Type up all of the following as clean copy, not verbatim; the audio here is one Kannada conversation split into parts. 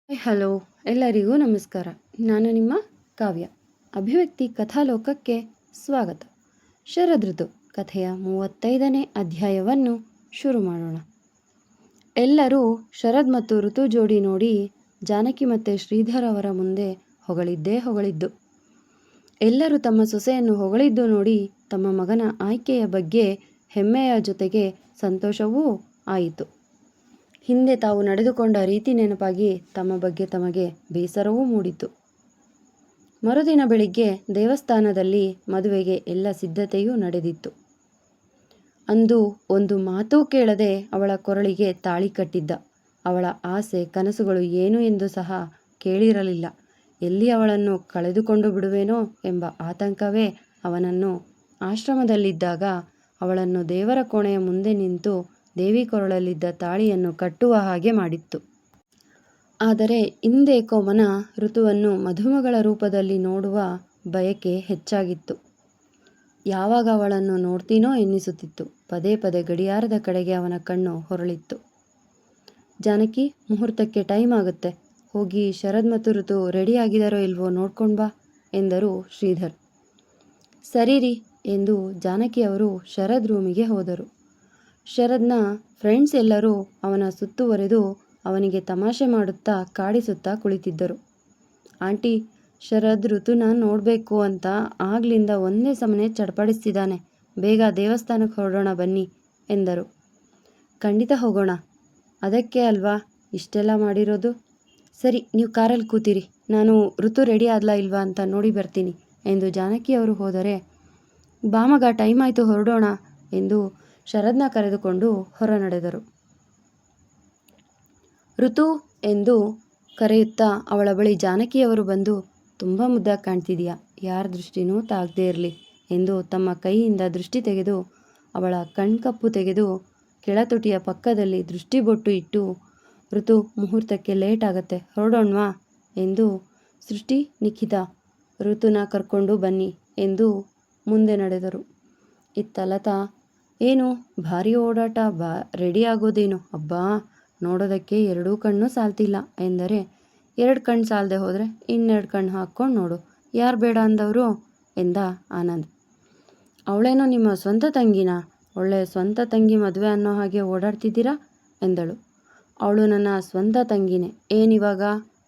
ಹಲೋ, ಎಲ್ಲರಿಗೂ ನಮಸ್ಕಾರ. ನಾನು ನಿಮ್ಮ ಕಾವ್ಯ. ಅಭಿವ್ಯಕ್ತಿ ಕಥಾಲೋಕಕ್ಕೆ ಸ್ವಾಗತ. ಶರದೃತು ಕಥೆಯ 35ನೇ ಅಧ್ಯಾಯವನ್ನು ಶುರು ಮಾಡೋಣ. ಎಲ್ಲರೂ ಶರದ್ ಮತ್ತು ಋತು ಜೋಡಿ ನೋಡಿ ಜಾನಕಿ ಮತ್ತು ಶ್ರೀಧರ್ ಅವರ ಮುಂದೆ ಹೊಗಳಿದ್ದು. ಎಲ್ಲರೂ ತಮ್ಮ ಸೊಸೆಯನ್ನು ಹೊಗಳಿದ್ದು ನೋಡಿ ತಮ್ಮ ಮಗನ ಆಯ್ಕೆಯ ಬಗ್ಗೆ ಹೆಮ್ಮೆಯ ಜೊತೆಗೆ ಸಂತೋಷವೂ ಆಯಿತು. ಹಿಂದೆ ತಾವು ನಡೆದುಕೊಂಡ ರೀತಿ ನೆನಪಾಗಿ ತಮ್ಮ ಬಗ್ಗೆ ತಮಗೆ ಬೇಸರವೂ ಮೂಡಿತು. ಮರುದಿನ ಬೆಳಿಗ್ಗೆ ದೇವಸ್ಥಾನದಲ್ಲಿ ಮದುವೆಗೆ ಎಲ್ಲ ಸಿದ್ಧತೆಯೂ ನಡೆದಿತ್ತು. ಅಂದು ಒಂದು ಮಾತೂ ಕೇಳದೆ ಅವಳ ಕೊರಳಿಗೆ ತಾಳಿ ಕಟ್ಟಿದ್ದ. ಅವಳ ಆಸೆ ಕನಸುಗಳು ಏನು ಎಂದು ಸಹ ಕೇಳಿರಲಿಲ್ಲ. ಎಲ್ಲಿ ಅವಳನ್ನು ಕಳೆದುಕೊಂಡು ಬಿಡುವೇನೋ ಎಂಬ ಆತಂಕವೇ ಅವನನ್ನು ಆಶ್ರಮದಲ್ಲಿದ್ದಾಗ ಅವಳನ್ನು ದೇವರ ಕೋಣೆಯ ಮುಂದೆ ನಿಂತು ದೇವಿ ಕೊರಳಲ್ಲಿದ್ದ ತಾಳಿಯನ್ನು ಕಟ್ಟುವ ಹಾಗೆ ಮಾಡಿತ್ತು. ಆದರೆ ಇಂದೇಕೋ ಮನ ಋತುವನ್ನು ಮದುಮಗಳ ರೂಪದಲ್ಲಿ ನೋಡುವ ಬಯಕೆ ಹೆಚ್ಚಾಗಿತ್ತು. ಯಾವಾಗ ಅವಳನ್ನು ನೋಡ್ತೀನೋ ಎನ್ನಿಸುತ್ತಿತ್ತು. ಪದೇ ಪದೇ ಗಡಿಯಾರದ ಕಡೆಗೆ ಅವನ ಕಣ್ಣು ಹೊರಳಿತ್ತು. ಜಾನಕಿ, ಮುಹೂರ್ತಕ್ಕೆ ಟೈಮ್ ಆಗುತ್ತೆ, ಹೋಗಿ ಶರದ್ ಮತ್ತು ಋತು ರೆಡಿ ಆಗಿದಾರೋ ಇಲ್ವೋ ನೋಡ್ಕೊಂಡು ಬಾ ಎಂದರು ಶ್ರೀಧರ್. ಸರಿ ರೀ ಎಂದು ಜಾನಕಿ ಅವರು ಶರದ್ ರೂಮಿಗೆ ಹೋದರು. ಶರದ್ನ ಫ್ರೆಂಡ್ಸ್ ಎಲ್ಲರೂ ಅವನ ಸುತ್ತುವರೆದು ಅವನಿಗೆ ತಮಾಷೆ ಮಾಡುತ್ತಾ ಕಾಡಿಸುತ್ತಾ ಕುಳಿತಿದ್ದರು. ಆಂಟಿ, ಶರದ್ ಋತುನ ನೋಡಬೇಕು ಅಂತ ಆಗ್ಲಿಂದ ಒಂದೇ ಸಮನೆ ಚಡ್ಪಡಿಸ್ತಿದ್ದಾನೆ. ಬೇಗ ದೇವಸ್ಥಾನಕ್ಕೆ ಹೊರಡೋಣ ಬನ್ನಿ ಎಂದರು. ಖಂಡಿತ ಹೋಗೋಣ, ಅದಕ್ಕೆ ಅಲ್ವಾ ಇಷ್ಟೆಲ್ಲ ಮಾಡಿರೋದು. ಸರಿ, ನೀವು ಕಾರಲ್ಲಿ ಕೂತಿರಿ, ನಾನು ಋತು ರೆಡಿ ಆದ್ಲಾ ಇಲ್ವಾ ಅಂತ ನೋಡಿ ಬರ್ತೀನಿ ಎಂದು ಜಾನಕಿ ಅವರು ಹೋದರೆ, ಬಾಮಗ ಟೈಮ್ ಆಯಿತು ಹೊರಡೋಣ ಎಂದು ಶರದ್ನ ಕರೆದುಕೊಂಡು ಹೊರ ನಡೆದರು. ಋತು ಎಂದು ಕರೆಯುತ್ತಾ ಅವಳ ಬಳಿ ಜಾನಕಿಯವರು ಬಂದು, ತುಂಬ ಮುದ್ದಾಗಿ ಕಾಣ್ತಿದೀಯಾ, ಯಾರ ದೃಷ್ಟಿನೂ ತಾಗದೇ ಇರಲಿ ಎಂದು ತಮ್ಮ ಕೈಯಿಂದ ದೃಷ್ಟಿ ತೆಗೆದು ಅವಳ ಕಣ್ಕಪ್ಪು ತೆಗೆದು ಕೆಳತುಟಿಯ ಪಕ್ಕದಲ್ಲಿ ದೃಷ್ಟಿ ಬೊಟ್ಟು ಇಟ್ಟು, ಋತು, ಮುಹೂರ್ತಕ್ಕೆ ಲೇಟ್ ಆಗತ್ತೆ, ಹೊರಡೋಣ್ವಾ ಎಂದು ಸೃಷ್ಟಿ, ನಿಖಿತಾ, ಋತುನ ಕರ್ಕೊಂಡು ಬನ್ನಿ ಎಂದು ಮುಂದೆ ನಡೆದರು. ಇತ್ತ ಲತಾ, ಏನು ಭಾರಿ ಓಡಾಟ, ರೆಡಿ ಆಗೋದೇನು, ಅಬ್ಬಾ ನೋಡೋದಕ್ಕೆ 2 ಕಣ್ಣು ಸಾಲ್ತಿಲ್ಲ ಎಂದರೆ, 2 ಕಣ್ಣು ಸಾಲದೆ ಹೋದರೆ ಇನ್ನೆರಡು ಕಣ್ಣು ಹಾಕ್ಕೊಂಡು ನೋಡು, ಯಾರು ಬೇಡ ಅಂದವರು ಎಂದ ಆನಂದ್. ಅವಳೇನೋ ನಿಮ್ಮ ಸ್ವಂತ ತಂಗಿನಾ, ಒಳ್ಳೆ ಸ್ವಂತ ತಂಗಿ ಮದುವೆ ಅನ್ನೋ ಹಾಗೆ ಓಡಾಡ್ತಿದ್ದೀರಾ ಎಂದಳು. ಅವಳು ನನ್ನ ಸ್ವಂತ ತಂಗಿನೇ, ಏನಿವಾಗ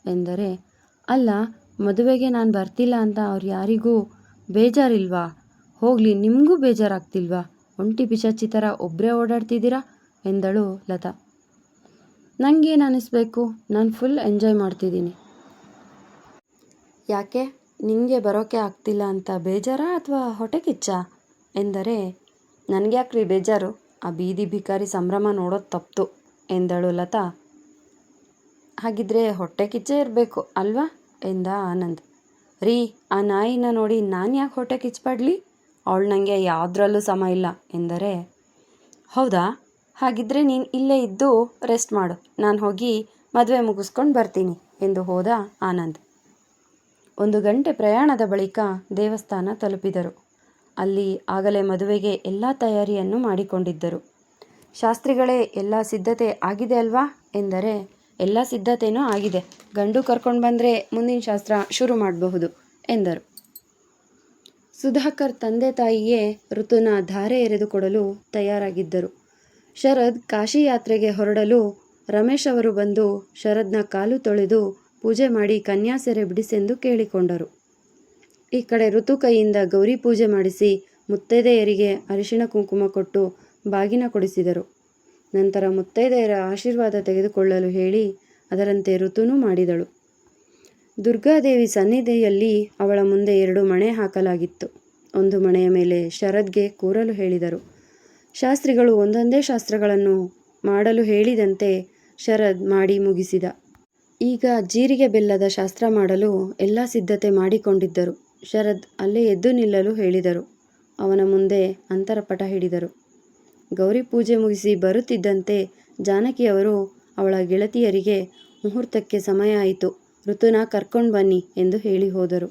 ಎಂದರೆ, ಅಲ್ಲ ಮದುವೆಗೆ ನಾನು ಬರ್ತಿಲ್ಲ ಅಂತ ಅವ್ರು ಯಾರಿಗೂ ಬೇಜಾರಿಲ್ವಾ, ಹೋಗಲಿ ನಿಮಗೂ ಬೇಜಾರಾಗ್ತಿಲ್ವಾ, ಒಂಟಿ ಪಿಶಾಚಿ ಥರ ಒಬ್ಬರೇ ಓಡಾಡ್ತಿದ್ದೀರಾ ಎಂದಳು ಲತಾ. ನನಗೇನು ಅನ್ನಿಸ್ಬೇಕು, ನಾನು ಫುಲ್ ಎಂಜಾಯ್ ಮಾಡ್ತಿದ್ದೀನಿ. ಯಾಕೆ, ನಿನಗೆ ಬರೋಕ್ಕೆ ಆಗ್ತಿಲ್ಲ ಅಂತ ಬೇಜಾರಾ ಅಥವಾ ಹೊಟ್ಟೆ ಕಿಚ್ಚಾ ಎಂದರೆ, ನನಗ್ಯಾಕ್ರಿ ಬೇಜಾರು, ಆ ಬೀದಿ ಭಿಕಾರಿ ಸಂಭ್ರಮ ನೋಡೋದು ತಪ್ತು ಎಂದಳು ಲತಾ. ಹಾಗಿದ್ರೆ ಹೊಟ್ಟೆ ಕಿಚ್ಚೇ ಇರಬೇಕು ಅಲ್ವಾ ಎಂದ ಆನಂದ್. ರೀ, ಆ ನಾಯಿನ ನೋಡಿ ನಾನು ಯಾಕೆ ಹೊಟ್ಟೆ ಕಿಚ್ಚಪಡಲಿ, ಅವಳು ನನಗೆ ಯಾವುದ್ರಲ್ಲೂ ಸಮ ಇಲ್ಲ ಎಂದರೆ, ಹೌದಾ, ಹಾಗಿದ್ರೆ ನೀನು ಇಲ್ಲೇ ಇದ್ದು ರೆಸ್ಟ್ ಮಾಡು, ನಾನು ಹೋಗಿ ಮದುವೆ ಮುಗಿಸ್ಕೊಂಡು ಬರ್ತೀನಿ ಎಂದು ಹೋದ ಆನಂದ್. 1 ಗಂಟೆ ಪ್ರಯಾಣದ ಬಳಿಕ ದೇವಸ್ಥಾನ ತಲುಪಿದರು. ಅಲ್ಲಿ ಆಗಲೇ ಮದುವೆಗೆ ಎಲ್ಲ ತಯಾರಿಯನ್ನು ಮಾಡಿಕೊಂಡಿದ್ದರು. ಶಾಸ್ತ್ರಿಗಳೇ, ಎಲ್ಲ ಸಿದ್ಧತೆ ಆಗಿದೆ ಅಲ್ವಾ ಎಂದರೆ, ಎಲ್ಲ ಸಿದ್ಧತೆಯೂ ಆಗಿದೆ, ಗಂಡು ಕರ್ಕೊಂಡು ಬಂದರೆ ಮುಂದಿನ ಶಾಸ್ತ್ರ ಶುರು ಮಾಡಬಹುದು ಎಂದರು. ಸುಧಾಕರ್ ತಂದೆ ತಾಯಿಯೇ ಋತುನ ಧಾರೆ ಎರೆದುಕೊಡಲು ತಯಾರಾಗಿದ್ದರು. ಶರದ್ ಕಾಶಿ ಯಾತ್ರೆಗೆ ಹೊರಡಲು ರಮೇಶ್ ಅವರು ಬಂದು ಶರದ್ನ ಕಾಲು ತೊಳೆದು ಪೂಜೆ ಮಾಡಿ ಕನ್ಯಾಸೆರೆ ಬಿಡಿಸೆಂದು ಕೇಳಿಕೊಂಡರು. ಈ ಕಡೆ ಋತು ಕೈಯಿಂದ ಗೌರಿ ಪೂಜೆ ಮಾಡಿಸಿ ಮುತ್ತೈದೆಯರಿಗೆ ಅರಿಶಿಣ ಕುಂಕುಮ ಕೊಟ್ಟು ಬಾಗಿನ ಕೊಡಿಸಿದರು. ನಂತರ ಮುತ್ತೈದೆಯರ ಆಶೀರ್ವಾದ ತೆಗೆದುಕೊಳ್ಳಲು ಹೇಳಿ ಅದರಂತೆ ಋತುನೂ ಮಾಡಿದಳು. ದುರ್ಗಾದೇವಿ ಸನ್ನಿಧಿಯಲ್ಲಿ ಅವಳ ಮುಂದೆ 2 ಮಣೆ ಹಾಕಲಾಗಿತ್ತು. ಒಂದು ಮಣೆಯ ಮೇಲೆ ಶರದ್ಗೆ ಕೂರಲು ಹೇಳಿದರು. ಶಾಸ್ತ್ರಿಗಳು ಒಂದೊಂದೇ ಶಾಸ್ತ್ರಗಳನ್ನು ಮಾಡಲು ಹೇಳಿದಂತೆ ಶರದ್ ಮಾಡಿ ಮುಗಿಸಿದ. ಈಗ ಜೀರಿಗೆ ಬೆಲ್ಲದ ಶಾಸ್ತ್ರ ಮಾಡಲು ಎಲ್ಲ ಸಿದ್ಧತೆ ಮಾಡಿಕೊಂಡಿದ್ದರು. ಶರದ್ ಅಲ್ಲೇ ಎದ್ದು ನಿಲ್ಲಲು ಹೇಳಿದರು. ಅವನ ಮುಂದೆ ಅಂತರಪಟ ಹಿಡಿದರು. ಗೌರಿ ಪೂಜೆ ಮುಗಿಸಿ ಬರುತ್ತಿದ್ದಂತೆ ಜಾನಕಿಯವರು ಅವಳ ಗೆಳತಿಯರಿಗೆ, ಮುಹೂರ್ತಕ್ಕೆ ಸಮಯ ಆಯಿತು, ಋತುನ ಕರ್ಕೊಂಡು ಬನ್ನಿ ಎಂದು ಹೇಳಿ ಹೋದರು.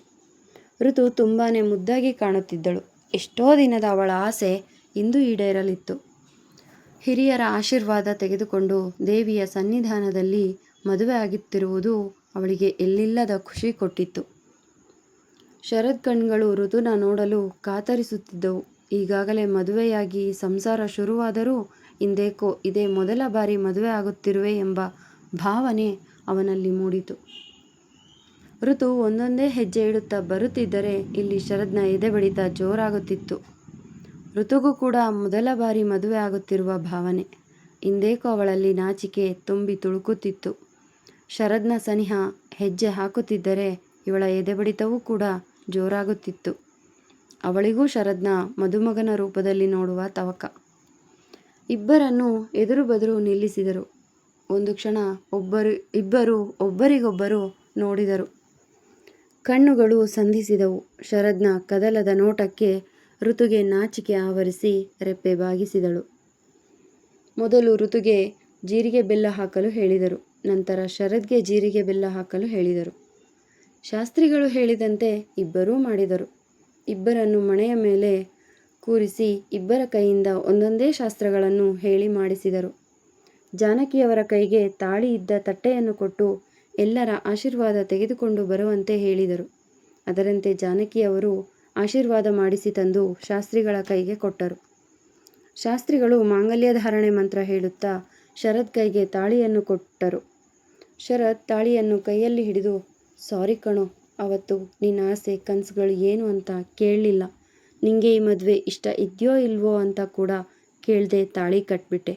ಋತು ತುಂಬಾ ಮುದ್ದಾಗಿ ಕಾಣುತ್ತಿದ್ದಳು. ಎಷ್ಟೋ ದಿನದ ಅವಳ ಆಸೆ ಇಂದು ಈಡೇರಲಿತ್ತು. ಹಿರಿಯರ ಆಶೀರ್ವಾದ ತೆಗೆದುಕೊಂಡು ದೇವಿಯ ಸನ್ನಿಧಾನದಲ್ಲಿ ಮದುವೆ ಆಗುತ್ತಿರುವುದು ಅವಳಿಗೆ ಎಲ್ಲಿಲ್ಲದ ಖುಷಿ ಕೊಟ್ಟಿತ್ತು. ಶರದ್ ಕಣ್ಗಳು ಋತುನ ನೋಡಲು ಕಾತರಿಸುತ್ತಿದ್ದವು. ಈಗಾಗಲೇ ಮದುವೆಯಾಗಿ ಸಂಸಾರ ಶುರುವಾದರೂ ಇಂದೇಕೋ ಇದೇ ಮೊದಲ ಬಾರಿ ಮದುವೆ ಆಗುತ್ತಿರುವೆ ಎಂಬ ಭಾವನೆ ಅವನಲ್ಲಿ ಮೂಡಿತು. ಋತು ಒಂದೊಂದೇ ಹೆಜ್ಜೆ ಇಡುತ್ತಾ ಬರುತ್ತಿದ್ದರೆ ಇಲ್ಲಿ ಶರದ್ನ ಎದೆ ಬಡಿತ ಜೋರಾಗುತ್ತಿತ್ತು. ಋತುಗೂ ಕೂಡ ಮೊದಲ ಬಾರಿ ಮದುವೆ ಆಗುತ್ತಿರುವ ಭಾವನೆ. ಇಂದೇಕೋ ಅವಳಲ್ಲಿ ನಾಚಿಕೆ ತುಂಬಿ ತುಳುಕುತ್ತಿತ್ತು. ಶರದ್ನ ಸನಿಹ ಹೆಜ್ಜೆ ಹಾಕುತ್ತಿದ್ದರೆ ಇವಳ ಎದೆ ಬಡಿತವೂ ಕೂಡ ಜೋರಾಗುತ್ತಿತ್ತು. ಅವಳಿಗೂ ಶರದ್ನ ಮದುಮಗನ ರೂಪದಲ್ಲಿ ನೋಡುವ ತವಕ. ಇಬ್ಬರನ್ನು ಎದುರು ಬದುರು ನಿಲ್ಲಿಸಿದರು. ಒಂದು ಕ್ಷಣ ಇಬ್ಬರು ಒಬ್ಬರಿಗೊಬ್ಬರು ನೋಡಿದರು. ಕಣ್ಣುಗಳು ಸಂಧಿಸಿದವು. ಶರದ್ನ ಕದಲದ ನೋಟಕ್ಕೆ ಋತುಗೆ ನಾಚಿಕೆ ಆವರಿಸಿ ರೆಪ್ಪೆ ಬಾಗಿಸಿದಳು. ಮೊದಲು ಋತುಗೆ ಜೀರಿಗೆ ಬೆಲ್ಲ ಹಾಕಲು ಹೇಳಿದರು. ನಂತರ ಶರದ್ಗೆ ಜೀರಿಗೆ ಬೆಲ್ಲ ಹಾಕಲು ಹೇಳಿದರು. ಶಾಸ್ತ್ರಿಗಳು ಹೇಳಿದಂತೆ ಇಬ್ಬರೂ ಮಾಡಿದರು. ಇಬ್ಬರನ್ನು ಮಣೆಯ ಮೇಲೆ ಕೂರಿಸಿ ಇಬ್ಬರ ಕೈಯಿಂದ ಒಂದೊಂದೇ ಶಾಸ್ತ್ರಗಳನ್ನು ಹೇಳಿ ಮಾಡಿಸಿದರು. ಜಾನಕಿಯವರ ಕೈಗೆ ತಾಳಿ ಇದ್ದ ತಟ್ಟೆಯನ್ನು ಕೊಟ್ಟು ಎಲ್ಲರ ಆಶೀರ್ವಾದ ತೆಗೆದುಕೊಂಡು ಬರುವಂತೆ ಹೇಳಿದರು. ಅದರಂತೆ ಜಾನಕಿಯವರು ಆಶೀರ್ವಾದ ಮಾಡಿಸಿ ತಂದು ಶಾಸ್ತ್ರಿಗಳ ಕೈಗೆ ಕೊಟ್ಟರು. ಶಾಸ್ತ್ರಿಗಳು ಮಾಂಗಲ್ಯ ಧಾರಣೆ ಮಂತ್ರ ಹೇಳುತ್ತಾ ಶರದ್ ಕೈಗೆ ತಾಳಿಯನ್ನು ಕೊಟ್ಟರು. ಶರದ್ ತಾಳಿಯನ್ನು ಕೈಯಲ್ಲಿ ಹಿಡಿದು, ಸಾರಿ ಕಣೋ, ಅವತ್ತು ನಿನ್ನ ಆಸೆ ಕನಸುಗಳು ಏನು ಅಂತ ಕೇಳಲಿಲ್ಲ. ನಿಂಗೆ ಈ ಮದುವೆ ಇಷ್ಟ ಇದೆಯೋ ಇಲ್ವೋ ಅಂತ ಕೂಡ ಕೇಳದೆ ತಾಳಿ ಕಟ್ಬಿಟ್ಟೆ.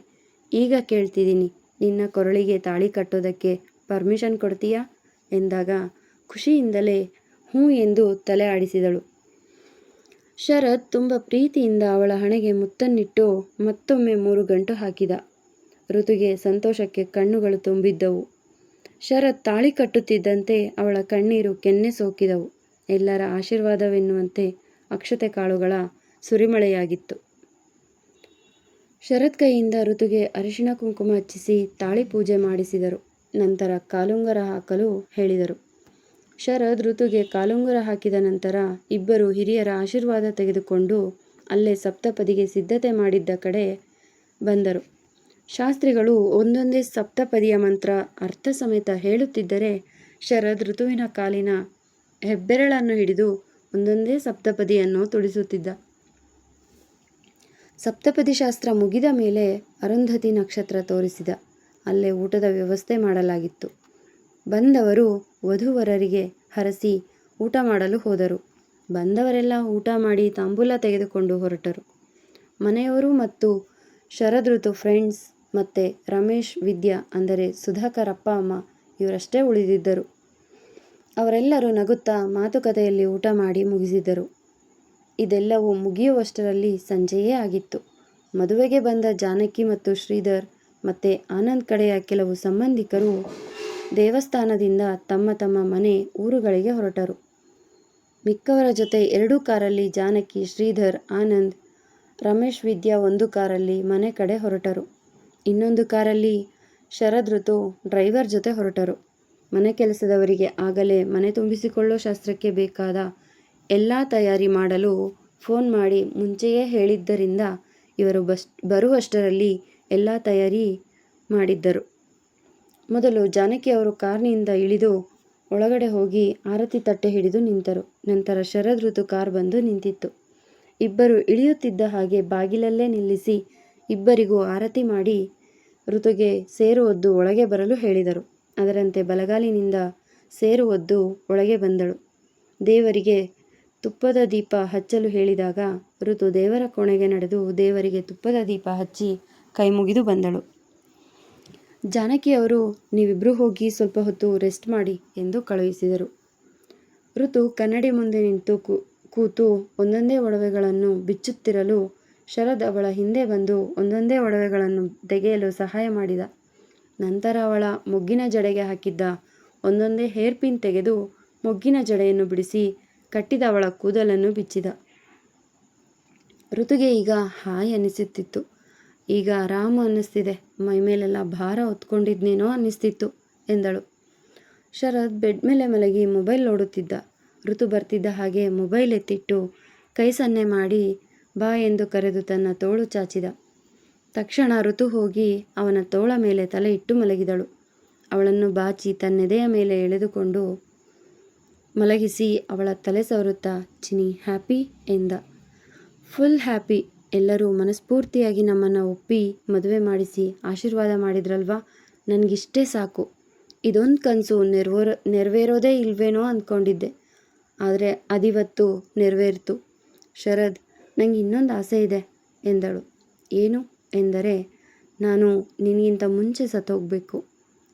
ಈಗ ಕೇಳ್ತಿದ್ದೀನಿ, ನಿನ್ನ ಕೊರಳಿಗೆ ತಾಳಿ ಕಟ್ಟೋದಕ್ಕೆ ಪರ್ಮಿಷನ್ ಕೊಡ್ತೀಯಾ ಎಂದಾಗ ಖುಷಿಯಿಂದಲೇ ಹ್ಞೂ ಎಂದು ತಲೆ ಆಡಿಸಿದಳು. ಶರದ್ ತುಂಬ ಪ್ರೀತಿಯಿಂದ ಅವಳ ಹಣೆಗೆ ಮುತ್ತನ್ನಿಟ್ಟು ಮತ್ತೊಮ್ಮೆ 3 ಗಂಟು ಹಾಕಿದ. ಋತುಗೆ ಸಂತೋಷಕ್ಕೆ ಕಣ್ಣುಗಳು ತುಂಬಿದ್ದವು. ಶರದ್ ತಾಳಿ ಕಟ್ಟುತ್ತಿದ್ದಂತೆ ಅವಳ ಕಣ್ಣೀರು ಕೆನ್ನೆ ಸೋಕಿದವು. ಎಲ್ಲರ ಆಶೀರ್ವಾದವೆನ್ನುವಂತೆ ಅಕ್ಷತೆ ಕಾಳುಗಳ ಸುರಿಮಳೆಯಾಗಿತ್ತು. ಶರದ್ ಕೈಯಿಂದ ಋತುಗೆ ಅರಿಶಿಣ ಕುಂಕುಮ ಹಚ್ಚಿಸಿ ತಾಳಿ ಪೂಜೆ ಮಾಡಿಸಿದರು. ನಂತರ ಕಾಲುಂಗರ ಹಾಕಲು ಹೇಳಿದರು. ಶರದ್ ಋತುಗೆ ಕಾಲುಂಗರ ಹಾಕಿದ ನಂತರ ಇಬ್ಬರು ಹಿರಿಯರ ಆಶೀರ್ವಾದ ತೆಗೆದುಕೊಂಡು ಅಲ್ಲೇ ಸಪ್ತಪದಿಗೆ ಸಿದ್ಧತೆ ಮಾಡಿದ್ದ ಕಡೆ ಬಂದರು. ಶಾಸ್ತ್ರಿಗಳು ಒಂದೊಂದೇ ಸಪ್ತಪದಿಯ ಮಂತ್ರ ಅರ್ಥ ಸಮೇತ ಹೇಳುತ್ತಿದ್ದರೆ ಶರದ್ ಋತುವಿನ ಕಾಲಿನ ಹೆಬ್ಬೆರಳನ್ನು ಹಿಡಿದು ಒಂದೊಂದೇ ಸಪ್ತಪದಿಯನ್ನು ತುಡಿಸುತ್ತಿದ್ದ. ಸಪ್ತಪದಿ ಶಾಸ್ತ್ರ ಮುಗಿದ ಮೇಲೆ ಅರುಂಧತಿ ನಕ್ಷತ್ರ ತೋರಿಸಿದ. ಅಲ್ಲೇ ಊಟದ ವ್ಯವಸ್ಥೆ ಮಾಡಲಾಗಿತ್ತು. ಬಂದವರು ವಧೂವರರಿಗೆ ಹರಸಿ ಊಟ ಮಾಡಲು ಹೋದರು. ಬಂದವರೆಲ್ಲ ಊಟ ಮಾಡಿ ತಾಂಬೂಲ ತೆಗೆದುಕೊಂಡು ಹೊರಟರು. ಮನೆಯವರು ಮತ್ತು ಶರದ್ ಋತು ಫ್ರೆಂಡ್ಸ್ ಮತ್ತು ರಮೇಶ್ ವಿದ್ಯಾ ಅಂದರೆ ಸುಧಾಕರ್ ಅಪ್ಪ ಅಮ್ಮ ಇವರಷ್ಟೇ ಉಳಿದಿದ್ದರು. ಅವರೆಲ್ಲರೂ ನಗುತ್ತಾ ಮಾತುಕತೆಯಲ್ಲಿ ಊಟ ಮಾಡಿ ಮುಗಿಸಿದರು. ಇದೆಲ್ಲವೂ ಮುಗಿಯುವಷ್ಟರಲ್ಲಿ ಸಂಜೆಯೇ ಆಗಿತ್ತು. ಮದುವೆಗೆ ಬಂದ ಜಾನಕಿ ಮತ್ತು ಶ್ರೀಧರ್ ಮತ್ತು ಆನಂದ್ ಕಡೆಯ ಕೆಲವು ಸಂಬಂಧಿಕರು ದೇವಸ್ಥಾನದಿಂದ ತಮ್ಮ ತಮ್ಮ ಮನೆ ಊರುಗಳಿಗೆ ಹೊರಟರು. ಮಿಕ್ಕವರ ಜೊತೆ 2 ಕಾರಲ್ಲಿ ಜಾನಕಿ, ಶ್ರೀಧರ್, ಆನಂದ್, ರಮೇಶ್ ವಿದ್ಯಾ ಒಂದು ಕಾರಲ್ಲಿ ಮನೆ ಕಡೆ ಹೊರಟರು. ಇನ್ನೊಂದು ಕಾರಲ್ಲಿ ಶರದ್ ಋತು ಡ್ರೈವರ್ ಜೊತೆ ಹೊರಟರು. ಮನೆ ಕೆಲಸದವರಿಗೆ ಆಗಲೇ ಮನೆ ತುಂಬಿಸಿಕೊಳ್ಳೋ ಶಾಸ್ತ್ರಕ್ಕೆ ಬೇಕಾದ ಎಲ್ಲ ತಯಾರಿ ಮಾಡಲು ಫೋನ್ ಮಾಡಿ ಮುಂಚೆಯೇ ಹೇಳಿದ್ದರಿಂದ ಇವರು ಬರುವಷ್ಟರಲ್ಲಿ ಎಲ್ಲ ತಯಾರಿ ಮಾಡಿದ್ದರು. ಮೊದಲು ಜಾನಕಿಯವರು ಕಾರ್ನಿಂದ ಇಳಿದು ಒಳಗಡೆ ಹೋಗಿ ಆರತಿ ತಟ್ಟೆ ಹಿಡಿದು ನಿಂತರು. ನಂತರ ಶರದ್ ಋತು ಕಾರ್ ಬಂದು ನಿಂತಿತ್ತು. ಇಬ್ಬರು ಇಳಿಯುತ್ತಿದ್ದ ಹಾಗೆ ಬಾಗಿಲಲ್ಲೇ ನಿಲ್ಲಿಸಿ ಇಬ್ಬರಿಗೂ ಆರತಿ ಮಾಡಿ ಋತುಗೆ ಸೇರು ಒದ್ದು ಒಳಗೆ ಬರಲು ಹೇಳಿದರು. ಅದರಂತೆ ಬಲಗಾಲಿನಿಂದ ಸೇರು ಒದ್ದು ಒಳಗೆ ಬಂದಳು. ದೇವರಿಗೆ ತುಪ್ಪದ ದೀಪ ಹಚ್ಚಲು ಹೇಳಿದಾಗ ಋತು ದೇವರ ಕೋಣೆಗೆ ನಡೆದು ದೇವರಿಗೆ ತುಪ್ಪದ ದೀಪ ಹಚ್ಚಿ ಕೈ ಮುಗಿದು ಬಂದಳು. ಜಾನಕಿಯವರು ನೀವಿಬ್ಬರೂ ಹೋಗಿ ಸ್ವಲ್ಪ ಹೊತ್ತು ರೆಸ್ಟ್ ಮಾಡಿ ಎಂದು ಕಳುಹಿಸಿದರು. ಋತು ಕನ್ನಡಿ ಮುಂದೆ ನಿಂತು ಕೂತು ಒಂದೊಂದೇ ಒಡವೆಗಳನ್ನು ಬಿಚ್ಚುತ್ತಿರಲು ಶರದ್ ಅವಳ ಹಿಂದೆ ಬಂದು ಒಂದೊಂದೇ ಒಡವೆಗಳನ್ನು ತೆಗೆಯಲು ಸಹಾಯ ಮಾಡಿದ. ನಂತರ ಅವಳ ಮೊಗ್ಗಿನ ಜಡೆಗೆ ಹಾಕಿದ್ದ ಒಂದೊಂದೇ ಹೇರ್ ಪಿನ್ ತೆಗೆದು ಮೊಗ್ಗಿನ ಜಡೆಯನ್ನು ಬಿಡಿಸಿ ಕಟ್ಟಿದ ಅವಳ ಕೂದಲನ್ನು ಬಿಚ್ಚಿದ. ಋತುಗೆ ಈಗ ಹಾಯ್ ಅನ್ನಿಸುತ್ತಿತ್ತು. ಈಗ ಆರಾಮ ಅನ್ನಿಸ್ತಿದೆ, ಮೈಮೇಲೆಲ್ಲ ಭಾರ ಹೊತ್ಕೊಂಡಿದ್ನೇನೋ ಅನ್ನಿಸ್ತಿತ್ತು ಎಂದಳು. ಶರದ್ ಬೆಡ್ ಮೇಲೆ ಮಲಗಿ ಮೊಬೈಲ್ ನೋಡುತ್ತಿದ್ದ. ಋತು ಬರ್ತಿದ್ದ ಹಾಗೆ ಮೊಬೈಲ್ ಎತ್ತಿಟ್ಟು ಕೈ ಸನ್ನೆ ಮಾಡಿ ಬಾ ಎಂದು ಕರೆದು ತನ್ನ ತೋಳು ಚಾಚಿದ. ತಕ್ಷಣ ಋತು ಹೋಗಿ ಅವನ ತೋಳ ಮೇಲೆ ತಲೆ ಇಟ್ಟು ಮಲಗಿದಳು. ಅವಳನ್ನು ಬಾಚಿ ತನ್ನೆದೆಯ ಮೇಲೆ ಎಳೆದುಕೊಂಡು ಮಲಗಿಸಿ ಅವಳ ತಲೆ ಸವರುತ್ತಾ, ಚಿನಿ ಹ್ಯಾಪಿ ಎಂದ. Full happy. ಎಲ್ಲರೂ ಮನಸ್ಫೂರ್ತಿಯಾಗಿ ನಮ್ಮನ್ನು ಒಪ್ಪಿ ಮದುವೆ ಮಾಡಿಸಿ ಆಶೀರ್ವಾದ ಮಾಡಿದ್ರಲ್ವಾ, ನನಗಿಷ್ಟೇ ಸಾಕು. ಇದೊಂದು ಕನಸು ನೆರವೇರೋದೇ ಇಲ್ವೇನೋ ಅಂದ್ಕೊಂಡಿದ್ದೆ, ಆದರೆ ಅದಿವತ್ತು ನೆರವೇರಿತು. ಶರದ್, ನನಗೆ ಇನ್ನೊಂದು ಆಸೆ ಇದೆ ಎಂದಳು. ಏನು ಎಂದರೆ, ನಾನು ನಿನಗಿಂತ ಮುಂಚೆ ಸತ್ತೋಗಬೇಕು.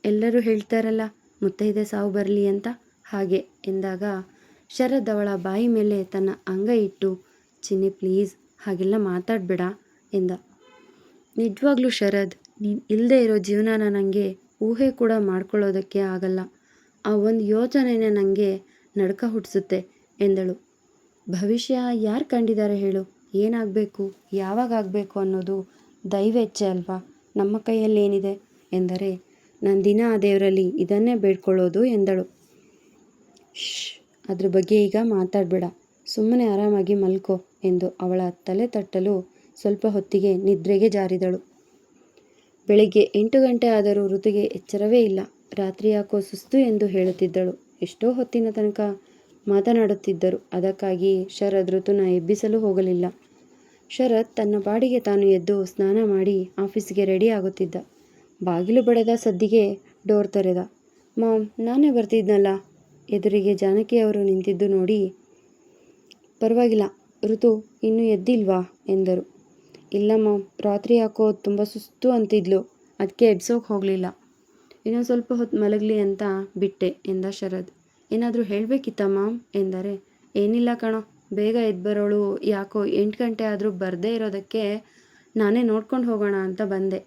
ಎಲ್ಲರೂ ಹೇಳ್ತಾರಲ್ಲ, ಮುತ್ತೈದೆ ಸಾವು ಬರಲಿ ಅಂತ, ಹಾಗೆ ಎಂದಾಗ ಶರದ್ ಅವಳ ಬಾಯಿ ಮೇಲೆ ತನ್ನ ಅಂಗೈ ಇಟ್ಟು, ಚಿನ್ನಿ ಪ್ಲೀಸ್ ಹಾಗೆಲ್ಲ ಮಾತಾಡಬೇಡ ಎಂದ. ನಿಜವಾಗ್ಲೂ ಶರದ್, ನೀನು ಇಲ್ಲದೆ ಇರೋ ಜೀವನನ ನನಗೆ ಊಹೆ ಕೂಡ ಮಾಡ್ಕೊಳ್ಳೋದಕ್ಕೆ ಆಗಲ್ಲ. ಆ ಒಂದು ಯೋಚನೆನೇ ನನಗೆ ನಡ್ಕ ಹುಟ್ಟಿಸುತ್ತೆ ಎಂದಳು. ಭವಿಷ್ಯ ಯಾರು ಕಂಡಿದ್ದಾರೆ ಹೇಳು? ಏನಾಗಬೇಕು, ಯಾವಾಗ ಆಗಬೇಕು ಅನ್ನೋದು ದೈವೇಚ್ಛೆ ಅಲ್ವಾ, ನಮ್ಮ ಕೈಯಲ್ಲಿ ಏನಿದೆ ಎಂದರೆ, ನಾನು ದಿನ ಆ ದೇವರಲ್ಲಿ ಇದನ್ನೇ ಬೇಡ್ಕೊಳ್ಳೋದು ಎಂದಳು. ಅದ್ರ ಬಗ್ಗೆ ಈಗ ಮಾತಾಡಬೇಡ, ಸುಮ್ಮನೆ ಆರಾಮಾಗಿ ಮಲ್ಕೋ ಎಂದು ಅವಳ ತಲೆ ತಟ್ಟಲು ಸ್ವಲ್ಪ ಹೊತ್ತಿಗೆ ನಿದ್ರೆಗೆ ಜಾರಿದಳು. ಬೆಳಿಗ್ಗೆ 8 ಗಂಟೆ ಆದರೂ ಋತುಗೆ ಎಚ್ಚರವೇ ಇಲ್ಲ. ರಾತ್ರಿ ಯಾಕೋ ಸುಸ್ತು ಎಂದು ಹೇಳುತ್ತಿದ್ದಳು. ಎಷ್ಟೋ ಹೊತ್ತಿನ ತನಕ ಮಾತನಾಡುತ್ತಿದ್ದರು. ಅದಕ್ಕಾಗಿ ಶರದ್ ಋತುನ ಎಬ್ಬಿಸಲು ಹೋಗಲಿಲ್ಲ. ಶರತ್ ತನ್ನ ಪಾಡಿಗೆ ತಾನು ಎದ್ದು ಸ್ನಾನ ಮಾಡಿ ಆಫೀಸಿಗೆ ರೆಡಿ ಆಗುತ್ತಿದ್ದ. ಬಾಗಿಲು ಬಡೆದ ಸದ್ದಿಗೆ ಡೋರ್ ತೆರೆದ. ಮಾಮ್, ನಾನೇ ಬರ್ತಿದ್ನಲ್ಲ. ಎದುರಿಗೆ ಜಾನಕಿಯವರು ನಿಂತಿದ್ದು ನೋಡಿ, ಪರವಾಗಿಲ್ಲ, ಋತು ಇನ್ನೂ ಎದ್ದಿಲ್ವಾ ಎಂದರು. ಇಲ್ಲ ಮಾಮ್, ರಾತ್ರಿ ಯಾಕೋ ತುಂಬ ಸುಸ್ತು ಅಂತಿದ್ಲು, ಅದಕ್ಕೆ ಎಬ್ಸೋಕೆ ಹೋಗಲಿಲ್ಲ. ಇನ್ನೊಂದು ಸ್ವಲ್ಪ ಹೊತ್ತು ಮಲಗಲಿ ಅಂತ ಬಿಟ್ಟೆ ಎಂದ ಶರದ್. ಏನಾದರೂ ಹೇಳಬೇಕಿತ್ತ ಮಾಮ್ ಎಂದರೆ, ಏನಿಲ್ಲ ಕಣೋ, ಬೇಗ ಎದ್ದು ಬರೋಳು ಯಾಕೋ 8 ಗಂಟೆ ಆದರೂ ಬರದೇ ಇರೋದಕ್ಕೆ ನಾನೇ ನೋಡ್ಕೊಂಡು ಹೋಗೋಣ ಅಂತ ಬಂದೆ.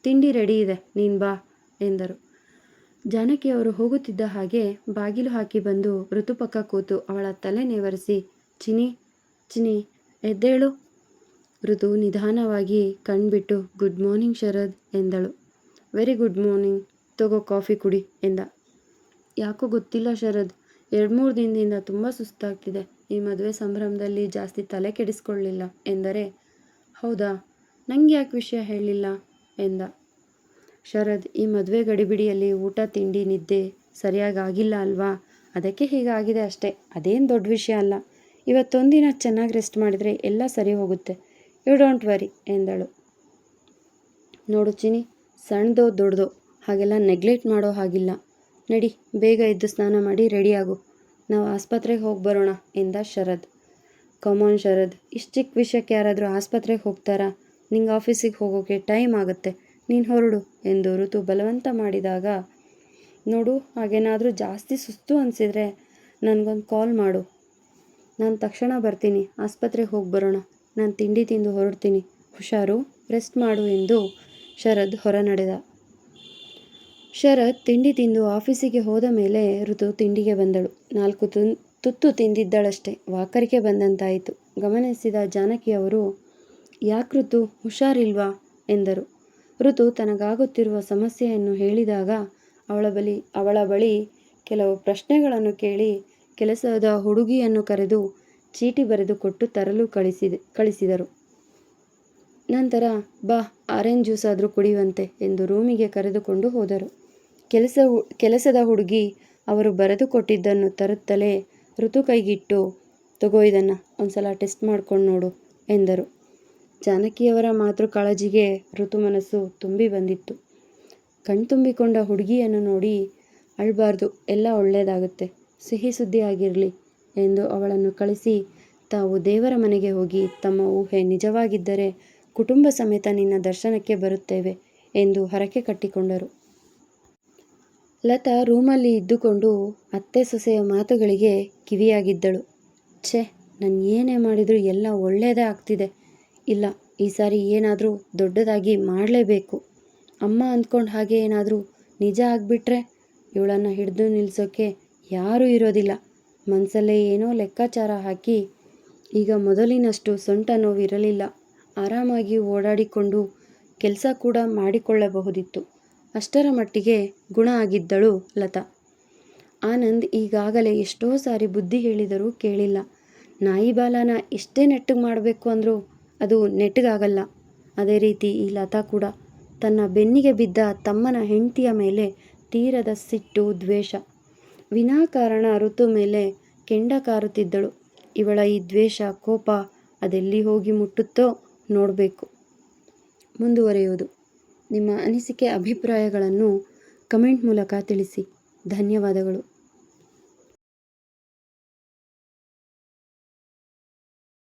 ತಿಂಡಿ ರೆಡಿ ಇದೆ, ನೀನು ಬಾ ಎಂದರು. ಜಾನಕಿಯವರು ಹೋಗುತ್ತಿದ್ದ ಹಾಗೆ ಬಾಗಿಲು ಹಾಕಿ ಬಂದು ಋತು ಪಕ್ಕ ಕೂತು ಅವಳ ತಲೆ ನೇವರಿಸಿ, ಚಿನಿ ಚಿನಿ ಎದ್ದೇಳು. ಋತು ನಿಧಾನವಾಗಿ ಕಣ್ಬಿಟ್ಟು, ಗುಡ್ ಮಾರ್ನಿಂಗ್ ಶರದ್ ಎಂದಳು. ವೆರಿ ಗುಡ್ ಮಾರ್ನಿಂಗ್, ತಗೋ ಕಾಫಿ ಕುಡಿ ಎಂದ. ಯಾಕೋ ಗೊತ್ತಿಲ್ಲ ಶರದ್, 2-3 ದಿನದಿಂದ ತುಂಬ ಸುಸ್ತಾಗ್ತಿದೆ. ಈ ಮದುವೆ ಸಂಭ್ರಮದಲ್ಲಿ ಜಾಸ್ತಿ ತಲೆ ಕೆಡಿಸ್ಕೊಳ್ಳಿಲ್ಲ ಎಂದರೆ, ಹೌದಾ, ನಂಗೆ ಯಾಕೆ ವಿಷಯ ಹೇಳಲಿಲ್ಲ ಎಂದ. ಶರದ್, ಈ ಮದುವೆ ಗಡಿಬಿಡಿಯಲ್ಲಿ ಊಟ ತಿಂಡಿ ನಿದ್ದೆ ಸರಿಯಾಗಿ ಆಗಿಲ್ಲ ಅಲ್ವಾ, ಅದಕ್ಕೆ ಹೀಗಾಗಿದೆ ಅಷ್ಟೇ, ಅದೇನು ದೊಡ್ಡ ವಿಷಯ ಅಲ್ಲ. ಇವತ್ತೊಂದಿನ ಚೆನ್ನಾಗಿ ರೆಸ್ಟ್ ಮಾಡಿದರೆ ಎಲ್ಲ ಸರಿ ಹೋಗುತ್ತೆ. ಯು ಡೋಂಟ್ ವರಿ ಎಂದಳು. ನೋಡು ಚಿನಿ, ಸಣ್ಣದೋ ದೊಡ್ಡದೋ ಹಾಗೆಲ್ಲ ನೆಗ್ಲೆಕ್ಟ್ ಮಾಡೋ ಹಾಗಿಲ್ಲ. ನಡಿ, ಬೇಗ ಎದ್ದು ಸ್ನಾನ ಮಾಡಿ ರೆಡಿ ಆಗು, ನಾವು ಆಸ್ಪತ್ರೆಗೆ ಹೋಗಿ ಬರೋಣ ಎಂದ ಶರದ್. ಕಮಾನ್ ಶರದ್, ಇಷ್ಟು ಚಿಕ್ಕ ವಿಷಯಕ್ಕೆ ಯಾರಾದರೂ ಆಸ್ಪತ್ರೆಗೆ ಹೋಗ್ತಾರಾ? ನಿಂಗೆ ಆಫೀಸಿಗೆ ಹೋಗೋಕ್ಕೆ ಟೈಮ್ ಆಗುತ್ತೆ, ನೀನು ಹೊರಡು ಎಂದು ಋತು ಬಲವಂತ ಮಾಡಿದಾಗ, ನೋಡು, ಹಾಗೇನಾದರೂ ಜಾಸ್ತಿ ಸುಸ್ತು ಅನಿಸಿದರೆ ನನಗೊಂದು ಕಾಲ್ ಮಾಡು, ನಾನು ತಕ್ಷಣ ಬರ್ತೀನಿ. ಆಸ್ಪತ್ರೆಗೆ ಹೋಗಿ ಬರೋಣ, ನಾನು ತಿಂಡಿ ತಿಂದು ಹೊರಡ್ತೀನಿ, ಹುಷಾರು, ರೆಸ್ಟ್ ಮಾಡು ಎಂದು ಶರದ್ ಹೊರ ನಡೆದ. ಶರದ್ ತಿಂಡಿ ತಿಂದು ಆಫೀಸಿಗೆ ಹೋದ ಮೇಲೆ ಋತು ತಿಂಡಿಗೆ ಬಂದಳು. 4 ತುತ್ತು ತಿಂದಿದ್ದಳಷ್ಟೇ. ವಾಕರಿಕೆ ಬಂದಂತಾಯಿತು. ಗಮನಿಸಿದ ಜಾನಕಿಯವರು, ಯಾಕೆ ಋತು, ಹುಷಾರಿಲ್ವಾ ಎಂದರು. ಋತು ತನಗಾಗುತ್ತಿರುವ ಸಮಸ್ಯೆಯನ್ನು ಹೇಳಿದಾಗ ಅವಳ ಬಳಿ ಕೆಲವು ಪ್ರಶ್ನೆಗಳನ್ನು ಕೇಳಿ ಕೆಲಸದ ಹುಡುಗಿಯನ್ನು ಕರೆದು ಚೀಟಿ ಬರೆದು ಕೊಟ್ಟು ತರಲು ಕಳಿಸಿದರು. ನಂತರ, ಬಾ, ಆರೆಂಜ್ ಜ್ಯೂಸ್ ಆದರೂ ಕುಡಿಯುವಂತೆ ಎಂದು ರೂಮಿಗೆ ಕರೆದುಕೊಂಡು ಹೋದರು. ಕೆಲಸದ ಹುಡುಗಿ ಅವರು ಬರೆದು ಕೊಟ್ಟಿದ್ದನ್ನು ತರುತ್ತಲೇ ಋತು ಕೈಗಿಟ್ಟು, ತಗೋ ಇದನ್ನು ಒಂದ್ಸಲ ಟೆಸ್ಟ್ ಮಾಡ್ಕೊಂಡು ನೋಡು ಎಂದರು. ಜಾನಕಿಯವರ ಮಾತೃ ಕಾಳಜಿಗೆ ಋತು ಮನಸ್ಸು ತುಂಬಿ ಬಂದಿತ್ತು. ಕಣ್ತುಂಬಿಕೊಂಡ ಹುಡುಗಿಯನ್ನು ನೋಡಿ, ಅಳಬಾರ್ದು, ಎಲ್ಲ ಒಳ್ಳೆಯದಾಗುತ್ತೆ, ಸಿಹಿ ಸುದ್ದಿ ಆಗಿರಲಿ ಎಂದು ಅವಳನ್ನು ಕಳಿಸಿ, ತಾವು ದೇವರ ಮನೆಗೆ ಹೋಗಿ ತಮ್ಮ ಊಹೆ ನಿಜವಾಗಿದ್ದರೆ ಕುಟುಂಬ ಸಮೇತ ನಿನ್ನ ದರ್ಶನಕ್ಕೆ ಬರುತ್ತೇವೆ ಎಂದು ಹರಕೆ ಕಟ್ಟಿಕೊಂಡರು. ಲತಾ ರೂಮಲ್ಲಿ ಇದ್ದುಕೊಂಡು ಅತ್ತೆ ಸೊಸೆಯ ಮಾತುಗಳಿಗೆ ಕಿವಿಯಾಗಿದ್ದಳು. ಛೆ, ನಾನು ಏನೇ ಮಾಡಿದರೂ ಎಲ್ಲ ಒಳ್ಳೆಯದೇ ಆಗ್ತಿದೆ. ಇಲ್ಲ, ಈ ಸಾರಿ ಏನಾದರೂ ದೊಡ್ಡದಾಗಿ ಮಾಡಲೇಬೇಕು. ಅಮ್ಮ ಅಂದ್ಕೊಂಡು ಹಾಗೆ ಏನಾದರೂ ನಿಜ ಆಗಿಬಿಟ್ರೆ ಇವಳನ್ನು ಹಿಡಿದು ನಿಲ್ಲಿಸೋಕ್ಕೆ ಯಾರೂ ಇರೋದಿಲ್ಲ. ಮನಸ್ಸಲ್ಲೇ ಏನೋ ಲೆಕ್ಕಾಚಾರ ಹಾಕಿ, ಈಗ ಮೊದಲಿನಷ್ಟು ಸೊಂಟ ನೋವಿರಲಿಲ್ಲ. ಆರಾಮಾಗಿ ಓಡಾಡಿಕೊಂಡು ಕೆಲಸ ಕೂಡ ಮಾಡಿಕೊಳ್ಳಬಹುದಿತ್ತು. ಅಷ್ಟರ ಮಟ್ಟಿಗೆ ಗುಣ ಆಗಿದ್ದಳು ಲತಾ. ಆನಂದ್ ಈಗಾಗಲೇ ಎಷ್ಟೋ ಸಾರಿ ಬುದ್ಧಿ ಹೇಳಿದರೂ ಕೇಳಿಲ್ಲ. ನಾಯಿ ಬಾಲನ ಎಷ್ಟೇ ನೆಟ್ಟಗೆ ಮಾಡಬೇಕು ಅಂದರೂ ಅದು ನೆಟ್ಟಗಾಗಲ್ಲ. ಅದೇ ರೀತಿ ಈ ಲತಾ ಕೂಡ ತನ್ನ ಬೆನ್ನಿಗೆ ಬಿದ್ದ ತಮ್ಮನ ಹೆಂಡತಿಯ ಮೇಲೆ ತೀರದ ಸಿಟ್ಟು, ದ್ವೇಷ. ವಿನಾಕಾರಣ ಋತು ಮೇಲೆ ಕೆಂಡ ಕಾರುತ್ತಿದ್ದಳು. ಇವಳ ಈ ದ್ವೇಷ, ಕೋಪ ಅದೆಲ್ಲಿ ಹೋಗಿ ಮುಟ್ಟುತ್ತೋ ನೋಡಬೇಕು. ಮುಂದುವರೆಯುವುದು. ನಿಮ್ಮ ಅನಿಸಿಕೆ, ಅಭಿಪ್ರಾಯಗಳನ್ನು ಕಮೆಂಟ್ ಮೂಲಕ ತಿಳಿಸಿ. ಧನ್ಯವಾದಗಳು.